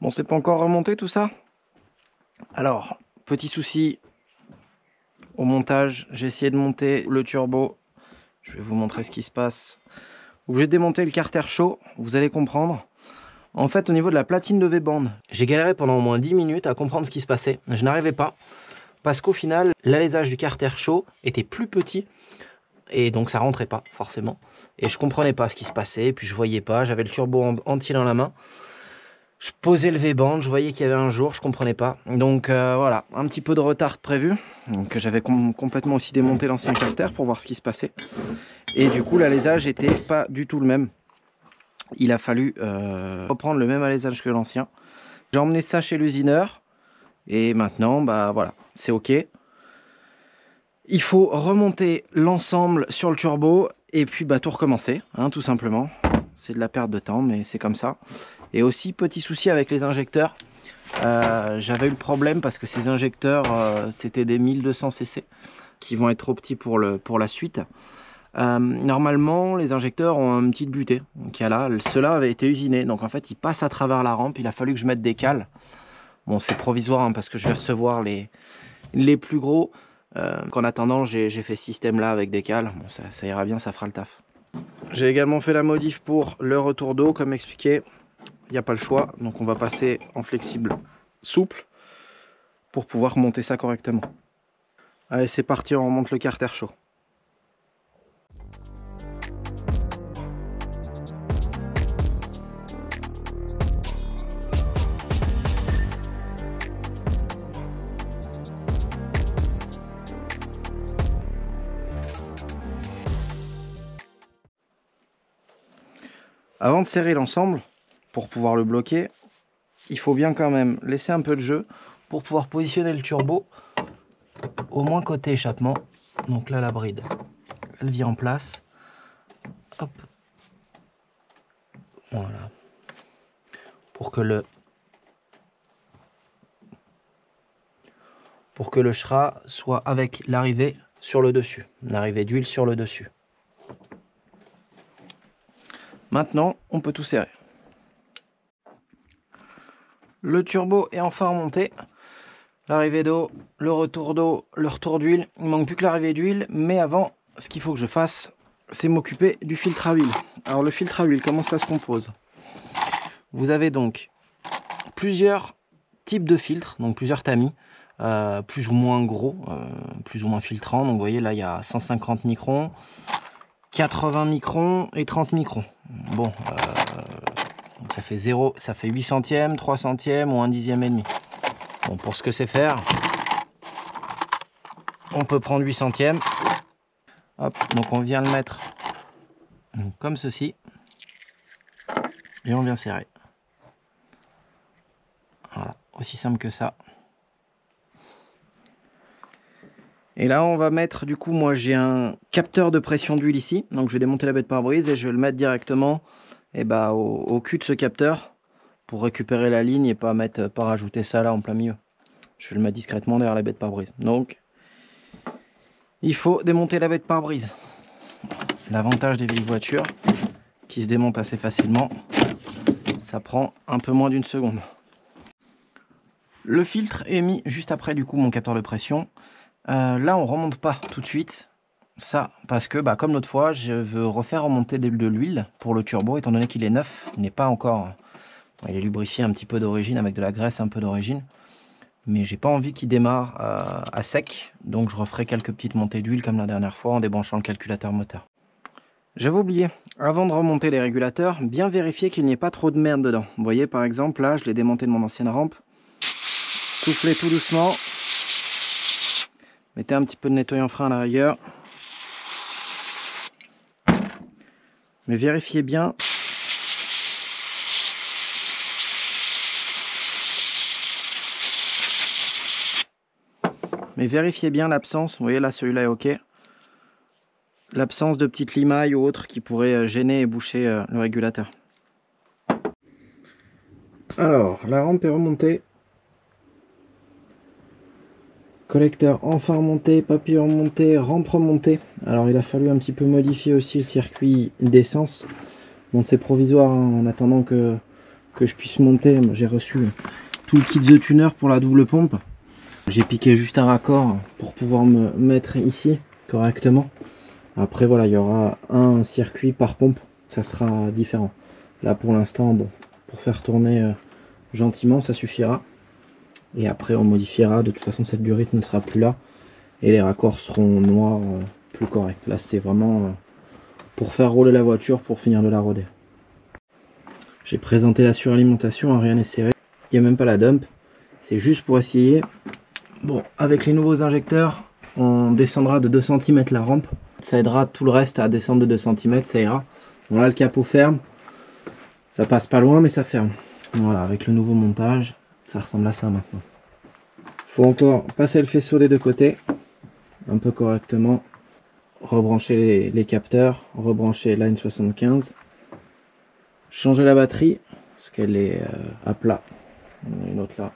Bon, c'est pas encore remonté tout ça. Alors, petit souci au montage, j'ai essayé de monter le turbo. Je vais vous montrer ce qui se passe. Obligé de démonter le carter chaud, vous allez comprendre. En fait, au niveau de la platine de V-band, j'ai galéré pendant au moins 10 minutes à comprendre ce qui se passait. Je n'arrivais pas, parce qu'au final, l'alésage du carter chaud était plus petit, et donc ça rentrait pas, forcément. Et je comprenais pas ce qui se passait, et puis je voyais pas, j'avais le turbo entier dans la main. Je posais le V-band, je voyais qu'il y avait un jour, je comprenais pas. Donc voilà, un petit peu de retard prévu. Donc j'avais complètement aussi démonté l'ancien carter pour voir ce qui se passait. Et du coup, l'alésage n'était pas du tout le même. Il a fallu reprendre le même alésage que l'ancien. J'ai emmené ça chez l'usineur. Et maintenant, bah voilà, c'est OK. Il faut remonter l'ensemble sur le turbo et puis bah, tout recommencer, hein, tout simplement. C'est de la perte de temps, mais c'est comme ça. Et aussi, petit souci avec les injecteurs. J'avais eu le problème parce que ces injecteurs, c'était des 1200 cc qui vont être trop petits pour la suite. Normalement, les injecteurs ont une petite butée. Donc ceux-là avaient été usinés. Donc en fait, ils passent à travers la rampe. Il a fallu que je mette des cales. Bon, c'est provisoire hein, parce que je vais recevoir les plus gros. En attendant, j'ai fait ce système-là avec des cales. Bon, ça ira bien, ça fera le taf. J'ai également fait la modif pour le retour d'eau, comme expliqué. Il n'y a pas le choix, donc on va passer en flexible souple pour pouvoir monter ça correctement. Allez, c'est parti, on remonte le carter chaud. Avant de serrer l'ensemble, pour pouvoir le bloquer, il faut bien quand même laisser un peu de jeu pour pouvoir positionner le turbo au moins côté échappement. Donc là, la bride, elle vient en place. Hop. Voilà. Pour que le SHRA soit avec l'arrivée sur le dessus, l'arrivée d'huile sur le dessus. Maintenant, on peut tout serrer. Le turbo est enfin remonté. L'arrivée d'eau, le retour d'eau, le retour d'huile. Il ne manque plus que l'arrivée d'huile. Mais avant, ce qu'il faut que je fasse, c'est m'occuper du filtre à huile. Alors le filtre à huile, comment ça se compose? Vous avez donc plusieurs types de filtres, donc plusieurs tamis, plus ou moins gros, plus ou moins filtrants. Donc vous voyez là, il y a 150 microns, 80 microns et 30 microns. Bon, donc ça fait 8 centièmes, 3 centièmes ou 1 dixième et demi. Bon, pour ce que c'est faire, on peut prendre 8 centièmes. Hop, donc on vient le mettre comme ceci. Et on vient serrer. Voilà, aussi simple que ça. Et là, on va mettre, du coup, moi j'ai un capteur de pression d'huile ici. Donc je vais démonter la baie de pare-brise et je vais le mettre directement au cul de ce capteur pour récupérer la ligne et pas rajouter ça là en plein milieu. Je vais le mettre discrètement derrière la baie de pare-brise. Donc, il faut démonter la baie de pare-brise. L'avantage des vieilles voitures qui se démontent assez facilement, ça prend un peu moins d'une seconde. Le filtre est mis juste après du coup mon capteur de pression. Là on remonte pas tout de suite ça parce que comme l'autre fois je veux refaire remonter de l'huile pour le turbo étant donné qu'il est neuf, il n'est pas encore, il est lubrifié un petit peu d'origine avec de la graisse un peu d'origine, mais j'ai pas envie qu'il démarre à sec, donc je referai quelques petites montées d'huile comme la dernière fois en débranchant le calculateur moteur. J'avais oublié, avant de remonter les régulateurs, bien vérifier qu'il n'y ait pas trop de merde dedans. Vous voyez par exemple là je l'ai démonté de mon ancienne rampe. Soufflez tout doucement. Mettez un petit peu de nettoyant frein à la rigueur. Mais vérifiez bien. L'absence. Vous voyez là, celui-là est OK. L'absence de petites limailles ou autres qui pourraient gêner et boucher le régulateur. Alors, la rampe est remontée. Collecteur enfin remonté, papillon remonté, rampe remontée. Alors il a fallu un petit peu modifier aussi le circuit d'essence. Bon, c'est provisoire hein, en attendant que je puisse monter. J'ai reçu tout le kit The Tuner pour la double pompe. J'ai piqué juste un raccord pour pouvoir me mettre ici correctement. Après voilà, il y aura un circuit par pompe, ça sera différent. Là pour l'instant, bon, pour faire tourner gentiment, ça suffira. Et après on modifiera, de toute façon cette durite ne sera plus là. Et les raccords seront noirs, plus corrects. Là c'est vraiment pour faire rouler la voiture, pour finir de la roder. J'ai présenté la suralimentation, rien n'est serré. Il n'y a même pas la dump. C'est juste pour essayer. Bon, avec les nouveaux injecteurs, on descendra de 2 cm la rampe. Ça aidera tout le reste à descendre de 2 cm, ça ira. Bon là le capot ferme. Ça passe pas loin mais ça ferme. Voilà, avec le nouveau montage. Ça ressemble à ça maintenant. Faut encore passer le faisceau des deux côtés, un peu correctement, rebrancher les capteurs, rebrancher Line 75, changer la batterie, parce qu'elle est à plat. On a une autre là.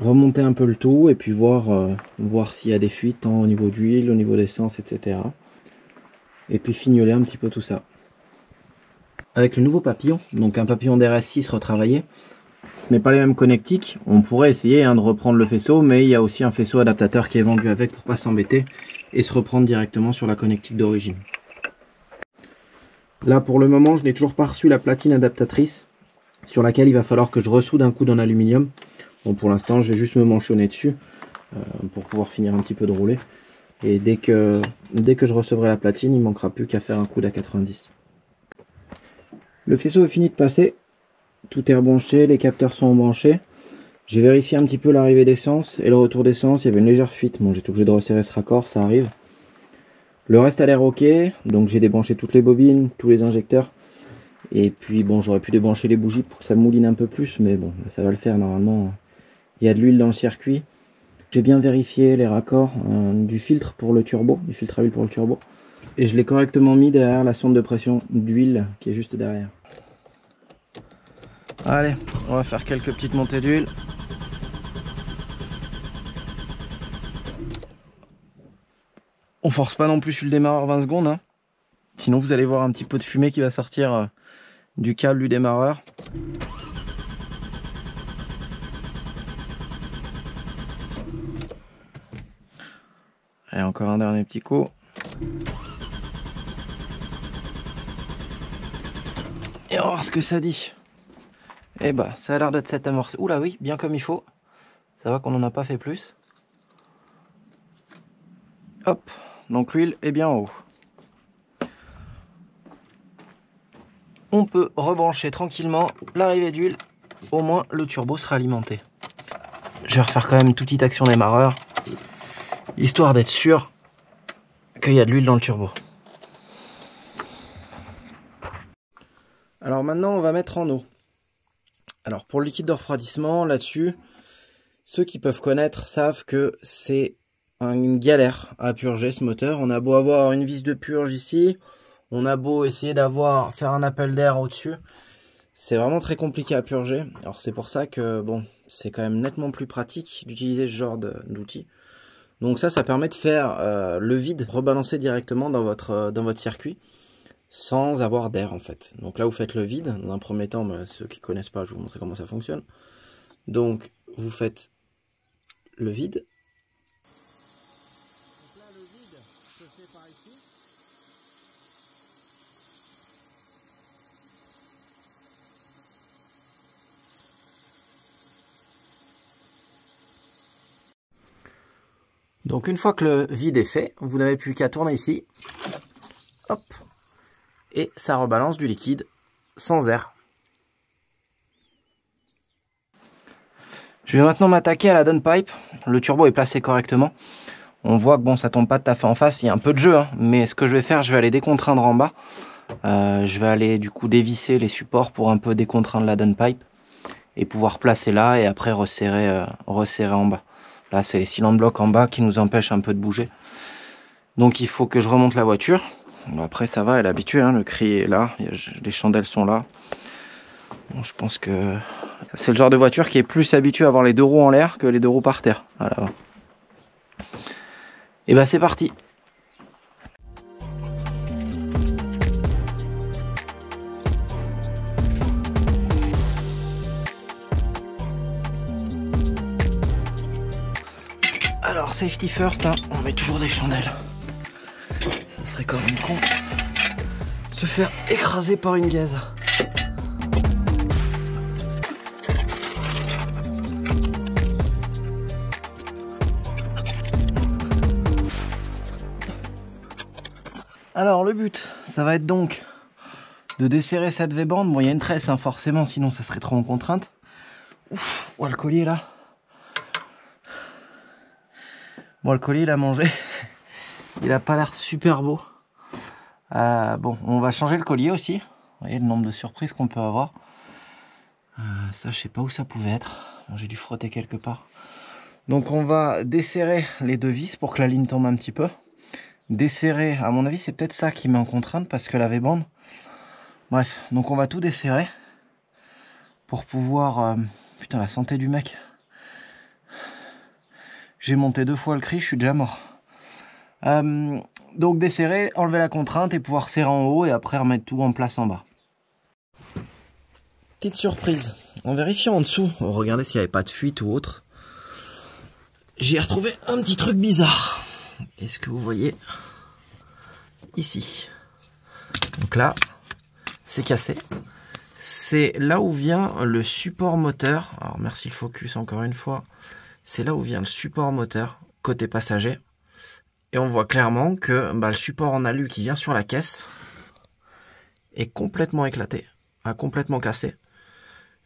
Remonter un peu le tout et puis voir s'il y a des fuites, tant au niveau d'huile, au niveau d'essence, etc. Et puis fignoler un petit peu tout ça. Avec le nouveau papillon, donc un papillon DRS6 retravaillé, ce n'est pas les mêmes connectiques. On pourrait essayer de reprendre le faisceau, mais il y a aussi un faisceau adaptateur qui est vendu avec pour pas s'embêter et se reprendre directement sur la connectique d'origine. Là pour le moment, je n'ai toujours pas reçu la platine adaptatrice sur laquelle il va falloir que je ressoude un coude en aluminium. Bon, pour l'instant, je vais juste me manchonner dessus pour pouvoir finir un petit peu de rouler. Et dès que je recevrai la platine, il ne manquera plus qu'à faire un coude à 90. Le faisceau est fini de passer. Tout est rebranché, les capteurs sont embranchés. J'ai vérifié un petit peu l'arrivée d'essence et le retour d'essence. Il y avait une légère fuite. Bon, j'étais obligé de resserrer ce raccord, ça arrive. Le reste a l'air ok. Donc j'ai débranché toutes les bobines, tous les injecteurs. Et puis bon, j'aurais pu débrancher les bougies pour que ça mouline un peu plus. Mais bon, ça va le faire normalement. Il y a de l'huile dans le circuit. J'ai bien vérifié les raccords du filtre pour le turbo, du filtre à huile pour le turbo. Et je l'ai correctement mis derrière la sonde de pression d'huile qui est juste derrière. Allez, on va faire quelques petites montées d'huile. On force pas non plus sur le démarreur 20 secondes. Hein. Sinon vous allez voir un petit peu de fumée qui va sortir du câble du démarreur. Allez, encore un dernier petit coup. Et on va voir ce que ça dit. Eh bah, ça a l'air d'être cette amorce. Oula oui, bien comme il faut. Ça va qu'on n'en a pas fait plus. Hop, donc l'huile est bien en haut. On peut rebrancher tranquillement l'arrivée d'huile. Au moins le turbo sera alimenté. Je vais refaire quand même une toute petite action démarreur. Histoire d'être sûr qu'il y a de l'huile dans le turbo. Alors maintenant on va mettre en eau. Alors pour le liquide de refroidissement là-dessus, ceux qui peuvent connaître savent que c'est une galère à purger ce moteur. On a beau avoir une vis de purge ici, on a beau essayer faire un appel d'air au-dessus, c'est vraiment très compliqué à purger. Alors c'est pour ça que bon, c'est quand même nettement plus pratique d'utiliser ce genre d'outil. Donc ça permet de faire le vide rebalancer directement dans votre circuit sans avoir d'air en fait. Donc là vous faites le vide. Dans un premier temps, ceux qui connaissent pas, je vais vous montrer comment ça fonctionne. Donc vous faites le vide. Donc là le vide se fait par ici. Donc une fois que le vide est fait, vous n'avez plus qu'à tourner ici. Hop. Et ça rebalance du liquide sans air. Je vais maintenant m'attaquer à la downpipe. Le turbo est placé correctement. On voit que bon, ça tombe pas tout à fait en face. Il y a un peu de jeu, hein, mais ce que je vais faire, je vais aller décontraindre en bas. Je vais aller du coup dévisser les supports pour un peu décontraindre la downpipe et pouvoir placer là et après resserrer en bas. Là, c'est les cylindres blocs en bas qui nous empêchent un peu de bouger. Donc il faut que je remonte la voiture. Bon, après ça va, elle est habituée, hein, le cri est là, les chandelles sont là. Bon, je pense que c'est le genre de voiture qui est plus habituée à avoir les deux roues en l'air que les deux roues par terre. Voilà. Et bah c'est parti. Alors safety first, hein, on met toujours des chandelles. Ça serait quand même con de se faire écraser par une gaze. Alors le but, ça va être donc de desserrer cette V-bande. Bon, il y a une tresse hein, forcément, sinon ça serait trop en contrainte. Ouf, oh, le collier là. Bon, le collier il a mangé. Il a pas l'air super beau. Bon, on va changer le collier aussi. Vous voyez le nombre de surprises qu'on peut avoir. Ça, je sais pas où ça pouvait être. Bon, j'ai dû frotter quelque part. Donc on va desserrer les deux vis pour que la ligne tombe un petit peu. Desserrer, à mon avis, c'est peut-être ça qui met en contrainte parce que la V-bande. Bref, donc on va tout desserrer pour pouvoir... Putain, la santé du mec. J'ai monté 2 fois le cri, je suis déjà mort. Donc desserrer, enlever la contrainte et pouvoir serrer en haut et après remettre tout en place en bas. Petite surprise, en vérifiant en dessous, regardez s'il n'y avait pas de fuite ou autre. J'ai retrouvé un petit truc bizarre. Est-ce que vous voyez ici? Donc là, c'est cassé. C'est là où vient le support moteur. Alors merci le focus encore une fois. C'est là où vient le support moteur côté passager. Et on voit clairement que le support en alu qui vient sur la caisse est complètement éclaté, a complètement cassé.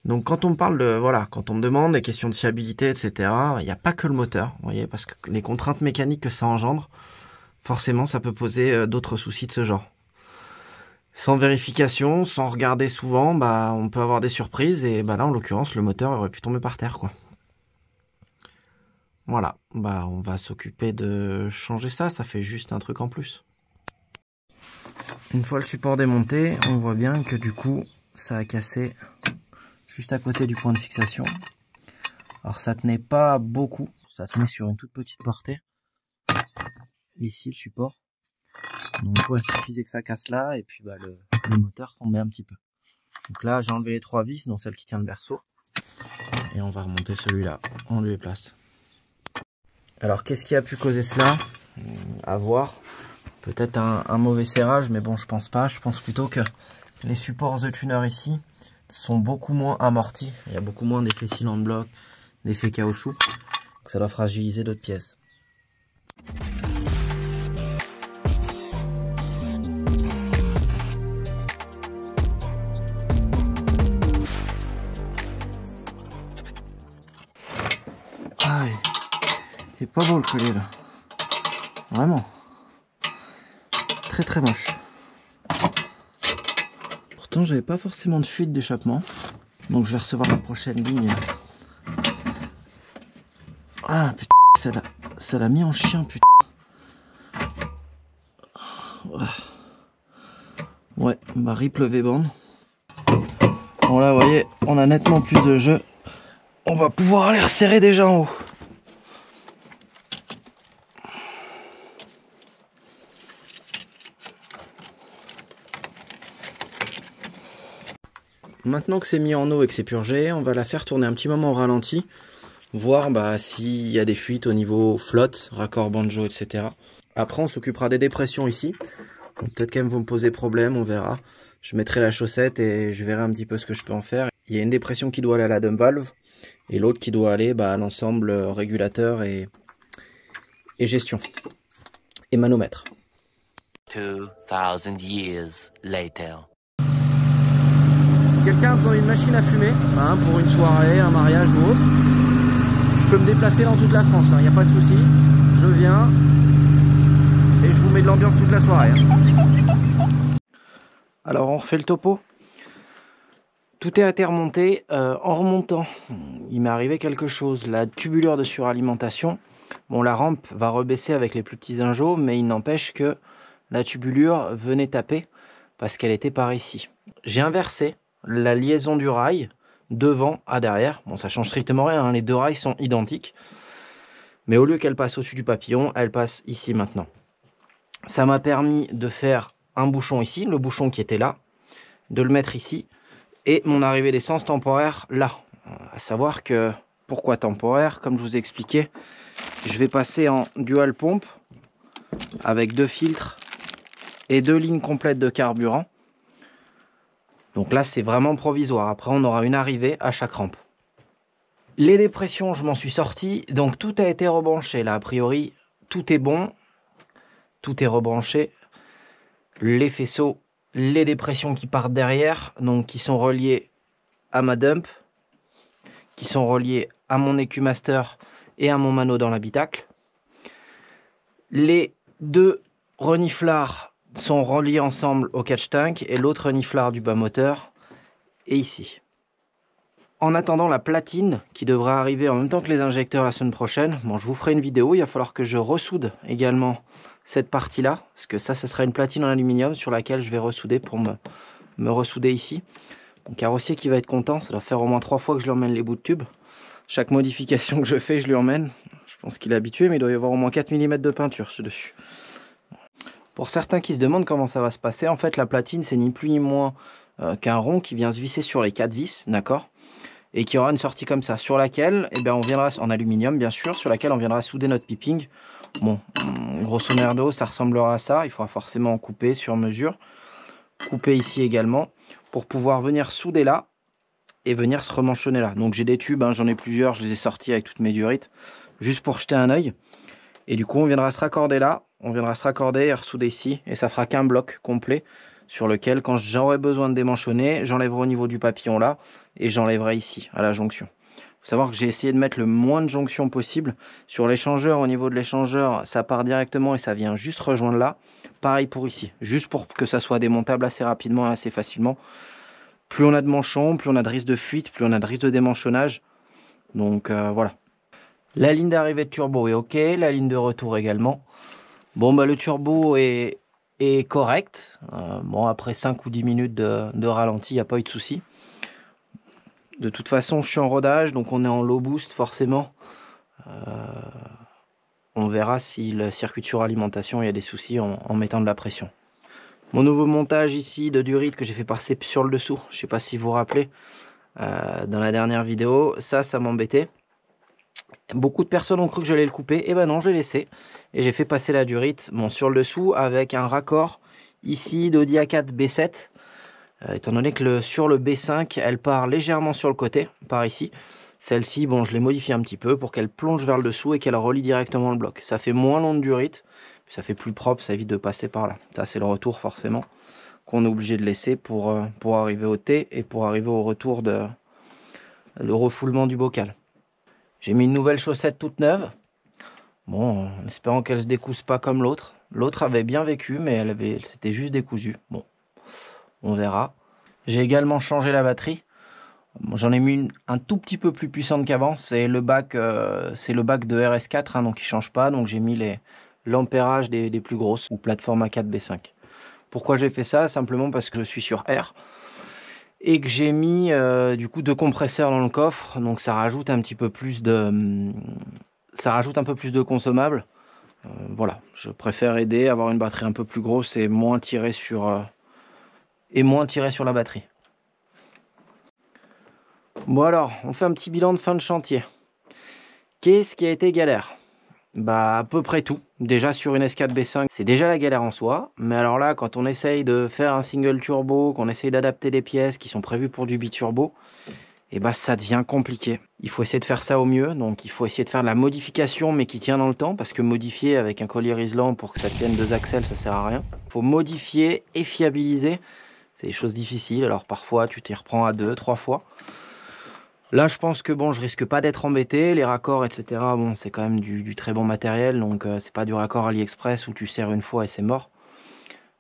Donc quand on me parle de, voilà, quand on me demande des questions de fiabilité, etc., il n'y a pas que le moteur, vous voyez, parce que les contraintes mécaniques que ça engendre, forcément ça peut poser d'autres soucis de ce genre. Sans vérification, sans regarder souvent, on peut avoir des surprises, et là en l'occurrence le moteur aurait pu tomber par terre, quoi. Voilà, on va s'occuper de changer ça, ça fait juste un truc en plus. Une fois le support démonté, on voit bien que du coup, ça a cassé juste à côté du point de fixation. Alors ça tenait pas beaucoup, ça tenait sur une toute petite portée. Ici le support. Donc ouais, il suffisait que ça casse là, et puis le moteur tombait un petit peu. Donc là, j'ai enlevé les 3 vis, dont celle qui tient le berceau. Et on va remonter celui-là, on lui place. Alors qu'est-ce qui a pu causer cela? À voir. Peut-être un mauvais serrage, mais bon je pense pas. Je pense plutôt que les supports The Tuner ici sont beaucoup moins amortis. Il y a beaucoup moins d'effets cylinder bloc, d'effets caoutchouc. Donc ça doit fragiliser d'autres pièces. Ah oui. C'est pas beau le collier là. Vraiment. Très très moche. Pourtant j'avais pas forcément de fuite d'échappement. Donc je vais recevoir la prochaine ligne. Ah putain, ça l'a mis en chien putain. Ouais, rip le V-band. Bon là vous voyez, on a nettement plus de jeu. On va pouvoir aller resserrer déjà en haut. Maintenant que c'est mis en eau et que c'est purgé, on va la faire tourner un petit moment au ralenti, voir s'il y a des fuites au niveau flotte, raccord banjo, etc. Après on s'occupera des dépressions ici. Peut-être qu'elles vont me poser problème, on verra. Je mettrai la chaussette et je verrai un petit peu ce que je peux en faire. Il y a une dépression qui doit aller à la dump valve et l'autre qui doit aller à l'ensemble régulateur et gestion et manomètre. 2000 years later. Si quelqu'un a besoin d'une machine à fumer, pour une soirée, un mariage ou autre, je peux me déplacer dans toute la France, il n'y a pas de souci. Je viens et je vous mets de l'ambiance toute la soirée. Alors on refait le topo. Tout a été remonté. En remontant, il m'est arrivé quelque chose. La tubulure de suralimentation, bon, la rampe va rebaisser avec les plus petits injots, mais il n'empêche que la tubulure venait taper parce qu'elle était par ici. J'ai inversé. la liaison du rail devant à derrière. Bon, ça change strictement rien, hein, les deux rails sont identiques. Mais au lieu qu'elle passe au-dessus du papillon, elle passe ici maintenant. Ça m'a permis de faire un bouchon ici, le bouchon qui était là, de le mettre ici, et mon arrivée d'essence temporaire là. À savoir que, pourquoi temporaire? Comme je vous ai expliqué, je vais passer en dual pompe avec 2 filtres et 2 lignes complètes de carburant. Donc là, c'est vraiment provisoire. Après, on aura une arrivée à chaque rampe. Les dépressions, je m'en suis sorti. Donc tout a été rebranché. Là, a priori, tout est bon. Tout est rebranché. Les faisceaux, les dépressions qui partent derrière, donc qui sont reliées à ma dump, qui sont reliées à mon EcuMaster et à mon mano dans l'habitacle. Les 2 reniflards sont reliés ensemble au catch tank et l'autre reniflard du bas moteur est ici. En attendant la platine qui devrait arriver en même temps que les injecteurs la semaine prochaine, bon, je vous ferai une vidéo, il va falloir que je ressoude également cette partie-là, parce que ça sera une platine en aluminium sur laquelle je vais ressouder pour me ressouder ici. Mon carrossier qui va être content, ça doit faire au moins 3 fois que je lui emmène les bouts de tube. Chaque modification que je fais, je lui emmène. Je pense qu'il est habitué, mais il doit y avoir au moins 4 mm de peinture dessus. Pour certains qui se demandent comment ça va se passer, en fait la platine c'est ni plus ni moins qu'un rond qui vient se visser sur les 4 vis, d'accord, et qui aura une sortie comme ça, sur laquelle on viendra, en aluminium bien sûr, sur laquelle on viendra souder notre piping. Bon, grosso merdo ça ressemblera à ça, il faudra forcément en couper sur mesure, couper ici également, pour pouvoir venir souder là, et venir se remanchonner là. Donc j'ai des tubes, hein, j'en ai plusieurs, je les ai sortis avec toutes mes durites, juste pour jeter un œil. Et du coup on viendra se raccorder là, on viendra se raccorder et ressouder ici, et ça fera qu'un bloc complet sur lequel, quand j'aurai besoin de démanchonner, j'enlèverai au niveau du papillon là, et j'enlèverai ici, à la jonction. Il faut savoir que j'ai essayé de mettre le moins de jonctions possible. Sur l'échangeur, au niveau de l'échangeur, ça part directement et ça vient juste rejoindre là. Pareil pour ici, juste pour que ça soit démontable assez rapidement et assez facilement. Plus on a de manchons, plus on a de risque de fuite, plus on a de risque de démanchonnage. Donc voilà. La ligne d'arrivée de turbo est ok, la ligne de retour également. Bon bah le turbo est correct. Bon après 5 ou 10 minutes de ralenti, il n'y a pas eu de souci. De toute façon je suis en rodage, donc on est en low boost forcément. On verra si le circuit de suralimentation il y a des soucis en mettant de la pression. Mon nouveau montage ici de durite que j'ai fait passer sur le dessous, je ne sais pas si vous vous rappelez, dans la dernière vidéo, ça m'embêtait. Beaucoup de personnes ont cru que j'allais le couper, et ben non, je l'ai laissé. Et j'ai fait passer la durite sur le dessous avec un raccord ici d'Audi A4 B7. Étant donné que sur le B5, elle part légèrement sur le côté, par ici. Celle-ci, bon, je l'ai modifiée un petit peu pour qu'elle plonge vers le dessous et qu'elle relie directement le bloc. Ça fait moins long de durite, ça fait plus propre, ça évite de passer par là. Ça, c'est le retour forcément qu'on est obligé de laisser pour arriver au T et pour arriver au retour le refoulement du bocal. J'ai mis une nouvelle chaussette toute neuve. Bon, en espérant qu'elle se découse pas comme l'autre. L'autre avait bien vécu, mais elle s'était juste décousue. Bon, on verra. J'ai également changé la batterie. Bon, j'en ai mis un tout petit peu plus puissante qu'avant. C'est le bac de RS4, hein, donc il change pas. Donc j'ai mis l'ampérage des plus grosses, ou plateforme A4 B5. Pourquoi j'ai fait ça? Simplement parce que je suis sur R et que j'ai mis du coup 2 compresseurs dans le coffre, donc ça rajoute un petit peu plus de consommables. Voilà, je préfère aider, avoir une batterie un peu plus grosse et moins tirer sur la batterie. Bon alors, on fait un petit bilan de fin de chantier. Qu'est-ce qui a été galère? Bah à peu près tout. Déjà sur une S4 B5, c'est déjà la galère en soi. Mais alors là, quand on essaye de faire un single turbo, qu'on essaye d'adapter des pièces qui sont prévues pour du biturbo, et bah ça devient compliqué. Il faut essayer de faire ça au mieux. Donc il faut essayer de faire de la modification, mais qui tient dans le temps, parce que modifier avec un collier isolant pour que ça tienne 2 axelles, ça sert à rien. Il faut modifier et fiabiliser. C'est des choses difficiles. Alors parfois tu t'y reprends à 2, 3 fois. Là, je pense que bon, je risque pas d'être embêté. Les raccords, etc. Bon, c'est quand même du très bon matériel, donc c'est pas du raccord AliExpress où tu serres une fois et c'est mort.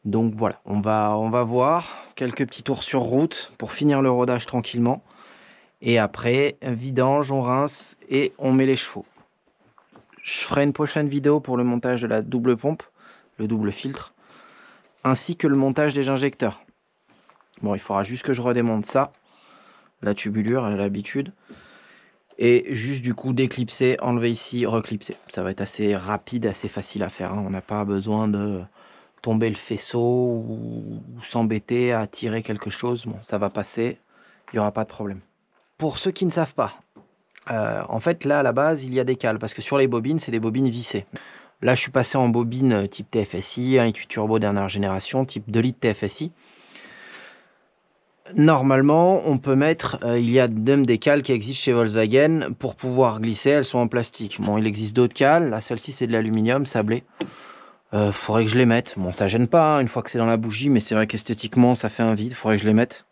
Donc voilà, on va voir quelques petits tours sur route pour finir le rodage tranquillement. Et après, vidange, on rince et on met les chevaux. Je ferai une prochaine vidéo pour le montage de la double pompe, le double filtre, ainsi que le montage des injecteurs. Bon, il faudra juste que je redémonte ça. La tubulure, elle a l'habitude. Et juste du coup déclipser, enlever ici, reclipser. Ça va être assez rapide, assez facile à faire. Hein. On n'a pas besoin de tomber le faisceau ou s'embêter à tirer quelque chose. Bon, ça va passer, il n'y aura pas de problème. Pour ceux qui ne savent pas, en fait là à la base il y a des cales parce que sur les bobines c'est des bobines vissées. Là je suis passé en bobine type TFSI, 1 litre turbo dernière génération, type 2 litres TFSI. Normalement on peut mettre, il y a même des cales qui existent chez Volkswagen pour pouvoir glisser, elles sont en plastique. Bon, il existe d'autres cales, là celle-ci c'est de l'aluminium sablé. Faudrait que je les mette. Bon, ça gêne pas hein, une fois que c'est dans la bougie, mais c'est vrai qu'esthétiquement ça fait un vide. Faudrait que je les mette.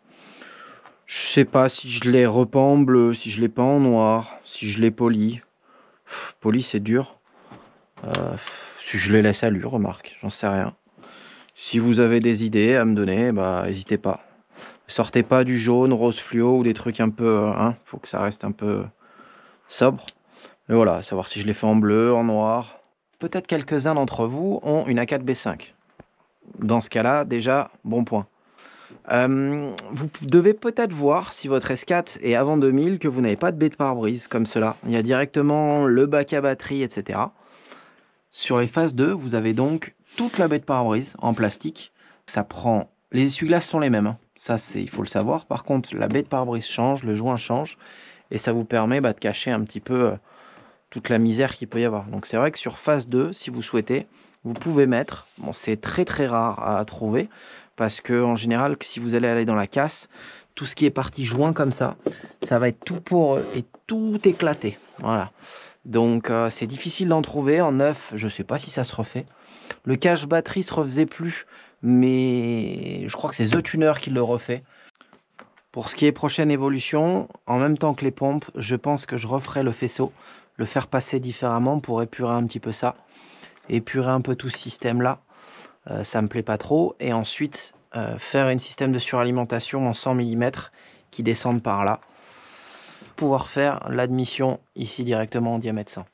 Je sais pas si je les repeins en bleu, si je les peins en noir, si je les polis. Poli c'est dur. Si je les laisse à lui, remarque, j'en sais rien. Si vous avez des idées à me donner, bah n'hésitez pas. Sortez pas du jaune, rose fluo ou des trucs un peu, hein, faut que ça reste un peu sobre. Mais voilà, savoir si je les fais en bleu, en noir. Peut-être quelques-uns d'entre vous ont une A4B5. Dans ce cas-là, déjà, bon point. Vous devez peut-être voir si votre S4 est avant 2000 que vous n'avez pas de baie de pare-brise comme cela. Il y a directement le bac à batterie, etc. Sur les phases 2, vous avez donc toute la baie de pare-brise en plastique. Ça prend... Les essuie-glaces sont les mêmes, hein. Ça il faut le savoir. Par contre, la baie de pare-brise change, le joint change, et ça vous permet de cacher un petit peu toute la misère qu'il peut y avoir. Donc c'est vrai que sur phase 2, si vous souhaitez, vous pouvez mettre, bon c'est très très rare à trouver, parce que en général, si vous allez aller dans la casse, tout ce qui est partie joint comme ça, ça va être tout poreux et tout éclaté. Voilà. Donc c'est difficile d'en trouver. En neuf, je sais pas si ça se refait. Le cache batterie se refaisait plus, mais je crois que c'est The Tuner qui le refait. Pour ce qui est prochaine évolution, en même temps que les pompes, je pense que je referai le faisceau, le faire passer différemment pour épurer un petit peu ça, épurer un peu tout ce système là, ça me plaît pas trop, et ensuite faire un système de suralimentation en 100 mm qui descendent par là, pouvoir faire l'admission ici directement en diamètre 100.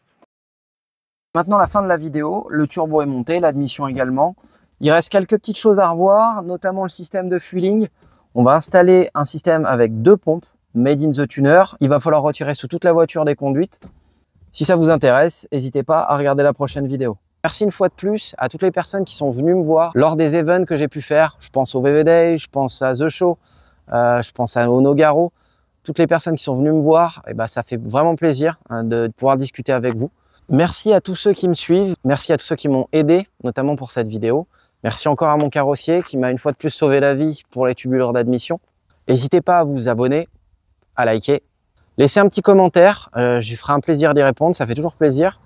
Maintenant la fin de la vidéo, le turbo est monté, l'admission également. Il reste quelques petites choses à revoir, notamment le système de fueling. On va installer un système avec 2 pompes made in the tuner. Il va falloir retirer sous toute la voiture des conduites. Si ça vous intéresse, n'hésitez pas à regarder la prochaine vidéo. Merci une fois de plus à toutes les personnes qui sont venues me voir lors des events que j'ai pu faire. Je pense au VV Day, je pense à The Show, je pense à Onogaro. Toutes les personnes qui sont venues me voir, et ça fait vraiment plaisir de pouvoir discuter avec vous. Merci à tous ceux qui me suivent. Merci à tous ceux qui m'ont aidé, notamment pour cette vidéo. Merci encore à mon carrossier qui m'a une fois de plus sauvé la vie pour les tubulures d'admission. N'hésitez pas à vous abonner, à liker. Laissez un petit commentaire, je ferai un plaisir d'y répondre, ça fait toujours plaisir.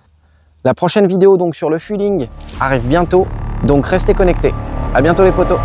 La prochaine vidéo donc sur le fueling arrive bientôt, donc restez connectés. À bientôt les potos.